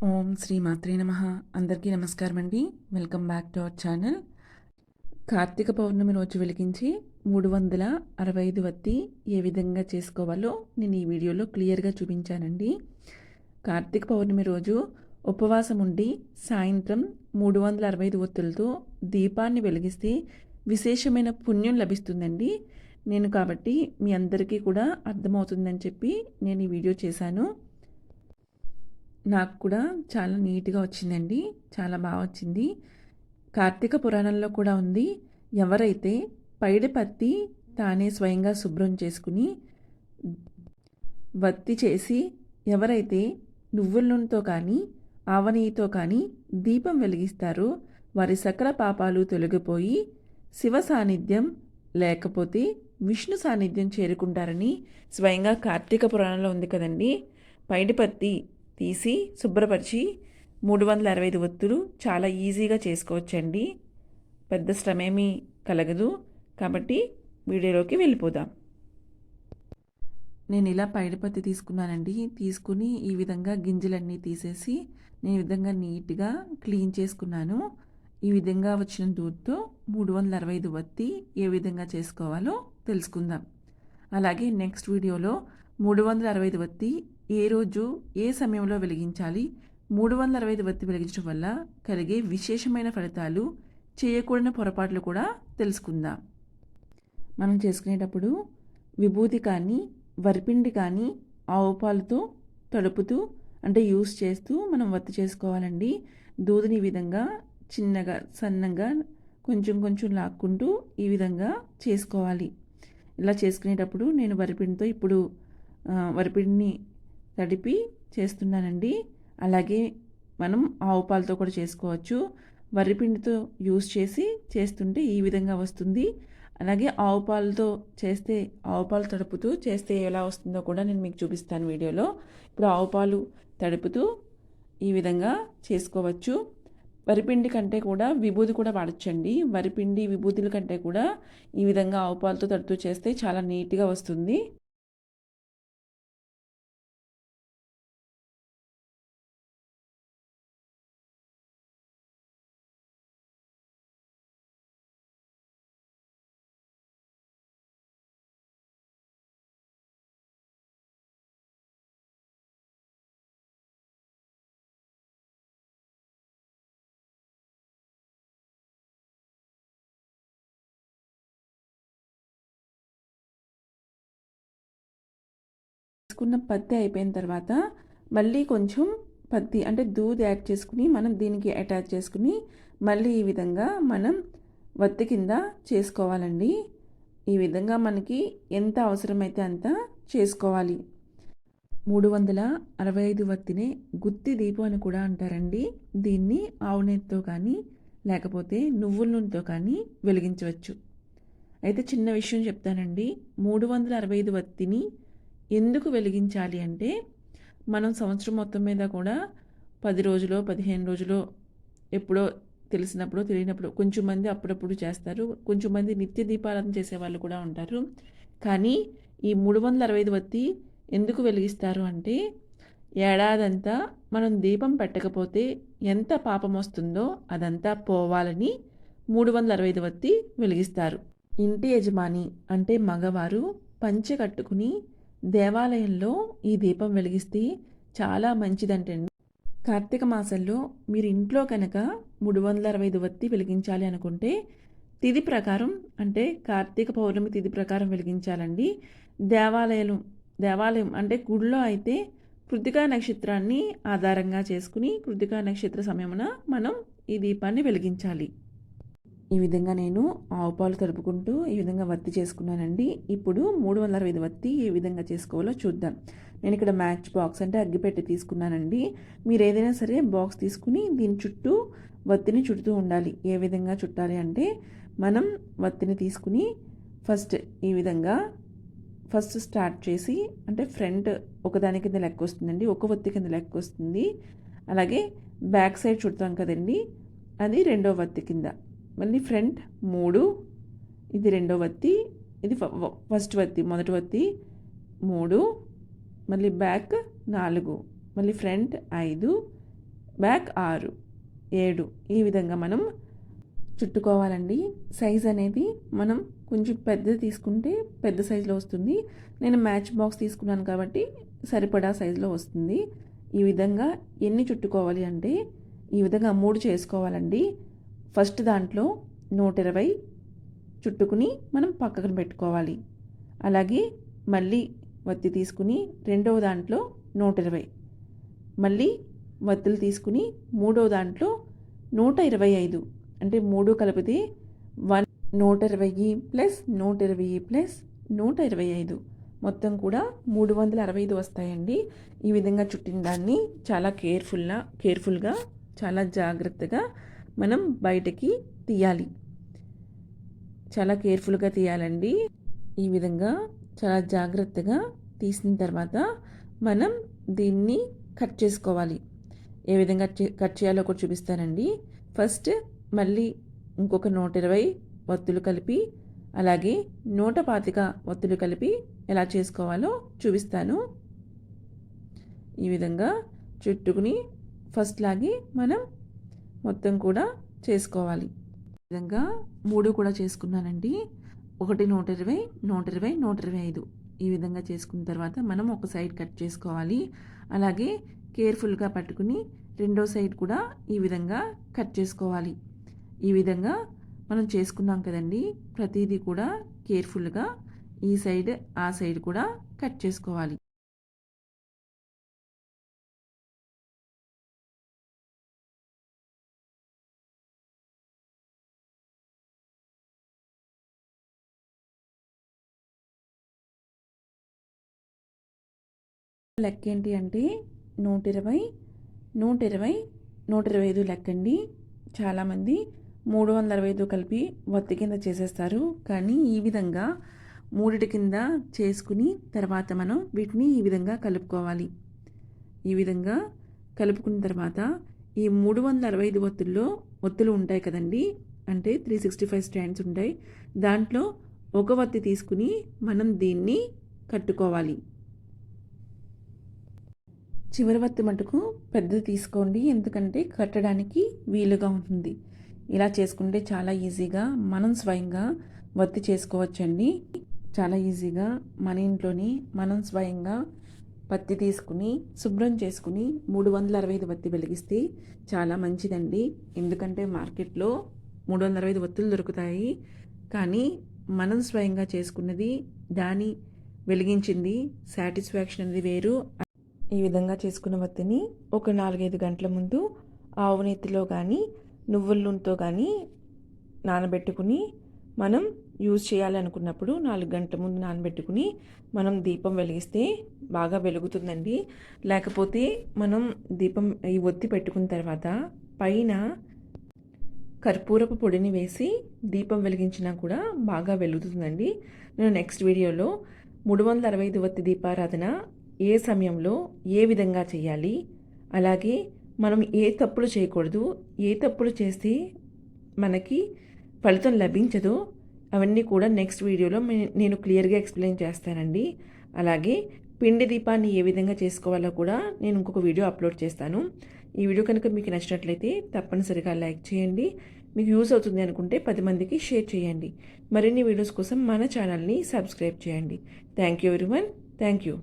ఓం శ్రీ మాత్రే నమః. అందరికీ నమస్కారం అండి. Welcome back to our channel. Kartika Pournami రోజు వెలిగించి 365 వత్తి ఏ విధంగా చేసుకోవాలో నేను ఈ వీడియోలో క్లియర్గా చూపించానండి. కార్తీక పౌర్ణమి రోజు ఉపవాసం ఉండి సాయంత్రం 365 ఒత్తులతో దీపాన్ని వెలిగిస్తే విశేషమైన పుణ్యం లభిస్తుందండి. నేను కాబట్టి మీ అందరికీ కూడా అర్థమవుతుందని చెప్పి నేను ఈ వీడియో చేశాను. నాకు కూడా చాలా నీట్గా వచ్చిందండి. చాలా బాగా వచ్చింది. కార్తీక పురాణంలో కూడా ఉంది, ఎవరైతే పైడి పత్తి తానే స్వయంగా శుభ్రం చేసుకుని వత్తి చేసి ఎవరైతే నువ్వుల నూనెతో కానీ ఆవ నెయ్యితో కానీ దీపం వెలిగిస్తారో వారి సకల పాపాలు తొలగిపోయి శివ సాన్నిధ్యం లేకపోతే విష్ణు సాన్నిధ్యం చేరుకుంటారని స్వయంగా కార్తీక పురాణంలో ఉంది కదండి. పైడిపత్తి తీసి శుభ్రపరిచి 365 ఒత్తులు చాలా ఈజీగా చేసుకోవచ్చండి. పెద్ద శ్రమేమీ కలగదు. కాబట్టి వీడియోలోకి వెళ్ళిపోదాం. నేను ఇలా పైడిపత్తి తీసుకున్నానండి. తీసుకుని ఈ విధంగా గింజలన్నీ తీసేసి నేను ఈ విధంగా నీట్గా క్లీన్ చేసుకున్నాను. ఈ విధంగా వచ్చిన దూద్తో 365 వత్తి ఏ విధంగా చేసుకోవాలో తెలుసుకుందాం. అలాగే నెక్స్ట్ వీడియోలో 365 వత్తి ఏ రోజు ఏ సమయంలో వెలిగించాలి, 365 వత్తి వెలిగించడం వల్ల కలిగే విశేషమైన ఫలితాలు, చేయకూడని పొరపాట్లు కూడా తెలుసుకుందాం. మనం చేసుకునేటప్పుడు విభూతి కానీ వరిపిండి కానీ ఆవు పాలతో తడుపుతూ అంటే యూస్ చేస్తూ మనం వత్తి చేసుకోవాలండి. దూదిని ఈ విధంగా చిన్నగా సన్నంగా కొంచెం కొంచెం లాక్కుంటూ ఈ విధంగా చేసుకోవాలి. ఇలా చేసుకునేటప్పుడు నేను వరిపిండితో ఇప్పుడు వరిపిండిని తడిపి చేస్తున్నానండి. అలాగే మనం ఆవు పాలతో కూడా చేసుకోవచ్చు. వరిపిండితో యూస్ చేసి చేస్తుంటే ఈ విధంగా వస్తుంది. అలాగే ఆవు పాలతో చేస్తే ఆవు పాలు తడుపుతూ చేస్తే ఎలా వస్తుందో కూడా నేను మీకు చూపిస్తాను వీడియోలో. ఇప్పుడు ఆవు పాలు తడుపుతూ ఈ విధంగా చేసుకోవచ్చు. వరిపిండి కంటే కూడా విభూది కూడా వాడచ్చండి. వరిపిండి విభూతుల కంటే కూడా ఈ విధంగా ఆవు పాలతో తడుపుతూ చేస్తే చాలా నీట్గా వస్తుంది. తీసుకున్న పత్తి అయిపోయిన తర్వాత మళ్ళీ కొంచెం పత్తి అంటే దూది యాడ్ చేసుకుని మనం దీనికి అటాచ్ చేసుకుని మళ్ళీ ఈ విధంగా మనం వత్తి కింద చేసుకోవాలండి. ఈ విధంగా మనకి ఎంత అవసరమైతే అంత చేసుకోవాలి. 365 వత్తినే గుత్తి దీపం అని కూడా అంటారండి. దీన్ని ఆవు నెయ్యితో కానీ లేకపోతే నువ్వుల నూనెతో కానీ వెలిగించవచ్చు. అయితే చిన్న విషయం చెప్తానండి. 365 వత్తిని ఎందుకు వెలిగించాలి అంటే మనం సంవత్సరం మొత్తం మీద కూడా 10 రోజులో 15 రోజులో ఎప్పుడో తెలిసినప్పుడు తెలియనప్పుడు కొంచెం మంది అప్పుడప్పుడు చేస్తారు. కొంచెం మంది నిత్య దీపారాధన చేసేవాళ్ళు కూడా ఉంటారు. కానీ ఈ 365 వత్తి ఎందుకు వెలిగిస్తారు అంటే ఏడాదంతా మనం దీపం పెట్టకపోతే ఎంత పాపం వస్తుందో అదంతా పోవాలని 365 వత్తి వెలిగిస్తారు. ఇంటి యజమాని అంటే మగవారు పంచె కట్టుకుని దేవాలయంలో ఈ దీపం వెలిగిస్తే చాలా మంచిదంటండి. కార్తీక మాసంలో మీరు ఇంట్లో కనుక 365 వత్తి వెలిగించాలి అనుకుంటే తిథి ప్రకారం అంటే కార్తీక పౌర్ణమి తిథి ప్రకారం వెలిగించాలండి. దేవాలయం అంటే గుడిలో అయితే కృతికా నక్షత్రాన్ని ఆధారంగా చేసుకుని కృతికా నక్షత్ర సమయమున మనం ఈ దీపాన్ని వెలిగించాలి. ఈ విధంగా నేను ఆవు పాలు తడుపుకుంటూ ఈ విధంగా వత్తి చేసుకున్నానండి. ఇప్పుడు 365 వత్తి ఏ విధంగా చేసుకోవాలో చూద్దాం. నేను ఇక్కడ మ్యాచ్ బాక్స్ అంటే అగ్గిపెట్టి తీసుకున్నానండి. మీరు ఏదైనా సరే బాక్స్ తీసుకుని దీని చుట్టూ వత్తిని చుడుతూ ఉండాలి. ఏ విధంగా చుట్టాలి అంటే మనం వత్తిని తీసుకుని ఈ విధంగా స్టార్ట్ చేసి అంటే ఫ్రంట్ ఒకదాని కింద లెక్క వస్తుందండి, ఒక వత్తి కింద లెక్క వస్తుంది. అలాగే బ్యాక్ సైడ్ చుడతాం కదండి, అది రెండో వత్తి కింద. మళ్ళీ ఫ్రంట్ 3, ఇది రెండో వత్తి, ఇది ఫస్ట్ వత్తి మొదటి వత్తి 3, మళ్ళీ బ్యాక్ 4, మళ్ళీ ఫ్రంట్ 5, బ్యాక్ 6, 7 ఈ విధంగా మనం చుట్టుకోవాలండి. సైజ్ అనేది మనం కొంచెం పెద్దది తీసుకుంటే పెద్ద సైజులో వస్తుంది. నేను మ్యాచ్ బాక్స్ తీసుకున్నాను కాబట్టి సరిపడా సైజులో వస్తుంది. ఈ విధంగా ఎన్ని చుట్టుకోవాలి అంటే ఈ విధంగా 3 చేసుకోవాలండి. ఫస్ట్ దాంట్లో 120 చుట్టుకుని మనం పక్కన పెట్టుకోవాలి. అలాగే మళ్ళీ వత్తి తీసుకుని రెండవ దాంట్లో 120, మళ్ళీ వత్తులు తీసుకుని మూడవ దాంట్లో 125 అంటే 3 కలిపితే 120 ప్లస్ 120 ప్లస్ 125 మొత్తం కూడా 365 వస్తాయండి. ఈ విధంగా చుట్టిన దాన్ని చాలా కేర్ఫుల్గా చాలా జాగ్రత్తగా మనం బయటకి తీయాలి. చాలా కేర్ఫుల్గా తీయాలండి. ఈ విధంగా చాలా జాగ్రత్తగా తీసిన తర్వాత మనం దీన్ని కట్ చేసుకోవాలి. ఏ విధంగా కట్ చేయాలో కూడా చూపిస్తానండి. ఫస్ట్ మళ్ళీ ఇంకొక 120 వత్తులు కలిపి అలాగే 125 వత్తులు కలిపి ఎలా చేసుకోవాలో చూపిస్తాను. ఈ విధంగా చుట్టుకుని ఫస్ట్ లాగే మనం మొత్తం కూడా చేసుకోవాలి. ఈ విధంగా 3 కూడా చేసుకున్నానండి. ఒకటి 120, 120, 125 ఈ విధంగా చేసుకున్న తర్వాత మనం ఒక సైడ్ కట్ చేసుకోవాలి. అలాగే కేర్ఫుల్గా పట్టుకుని రెండో సైడ్ కూడా ఈ విధంగా కట్ చేసుకోవాలి. ఈ విధంగా మనం చేసుకున్నాం కదండి. ప్రతిదీ కూడా కేర్ఫుల్గా ఈ సైడ్ ఆ సైడ్ కూడా కట్ చేసుకోవాలి. లెక్క ఏంటి అంటే 120, 120, 125 లెక్కండి. చాలామంది 365 కలిపి వత్తి కింద చేసేస్తారు. కానీ ఈ విధంగా 3 కింద చేసుకుని తర్వాత మనం వీటిని ఈ విధంగా కలుపుకోవాలి. ఈ విధంగా కలుపుకున్న తర్వాత ఈ 365 ఒత్తులు ఉంటాయి కదండి. అంటే 365 స్టాండ్స్ ఉంటాయి. దాంట్లో ఒక వత్తి తీసుకుని మనం దీన్ని కట్టుకోవాలి. చివరి వత్తి మటుకు పెద్దది తీసుకోండి, ఎందుకంటే కట్టడానికి వీలుగా ఉంటుంది. ఇలా చేసుకుంటే చాలా ఈజీగా మనం స్వయంగా వత్తి చేసుకోవచ్చండి. చాలా ఈజీగా మన ఇంట్లోని మనం స్వయంగా పత్తి తీసుకుని శుభ్రం చేసుకుని 365 వత్తి వెలిగిస్తే చాలా మంచిదండి. ఎందుకంటే మార్కెట్లో 365 వత్తులు దొరుకుతాయి. కానీ మనం స్వయంగా చేసుకున్నది దాని వెలిగించింది సాటిస్ఫాక్షన్ అనేది వేరు. ఈ విధంగా చేసుకున్న వత్తిని ఒక 4-5 గంటల ముందు ఆవు నెత్తిలో కానీ నువ్వుల నూనెతో కానీ నానబెట్టుకుని మనం యూజ్ చేయాలనుకున్నప్పుడు 4 గంటల ముందు నానబెట్టుకుని మనం దీపం వెలిగిస్తే బాగా వెలుగుతుందండి. లేకపోతే మనం దీపం ఈ ఒత్తి పెట్టుకున్న తర్వాత పైన కర్పూరపు పొడిని వేసి దీపం వెలిగించినా కూడా బాగా వెలుగుతుందండి. నేను నెక్స్ట్ వీడియోలో 365 వత్తి దీపారాధన ఏ సమయంలో ఏ విధంగా చేయాలి, అలాగే మనం ఏ తప్పులు చేయకూడదు, ఏ తప్పులు చేస్తే మనకి ఫలితం లభించదో అవన్నీ కూడా నెక్స్ట్ వీడియోలో నేను క్లియర్గా ఎక్స్ప్లెయిన్ చేస్తానండి. అలాగే పిండి దీపాన్ని ఏ విధంగా చేసుకోవాలో కూడా నేను ఇంకొక వీడియో అప్లోడ్ చేస్తాను. ఈ వీడియో కనుక మీకు నచ్చినట్లయితే తప్పనిసరిగా లైక్ చేయండి. మీకు యూస్ అవుతుంది అనుకుంటే 10 మందికి షేర్ చేయండి. మరిన్ని వీడియోస్ కోసం మన ఛానల్ని సబ్స్క్రైబ్ చేయండి. Thank you everyone. Thank you.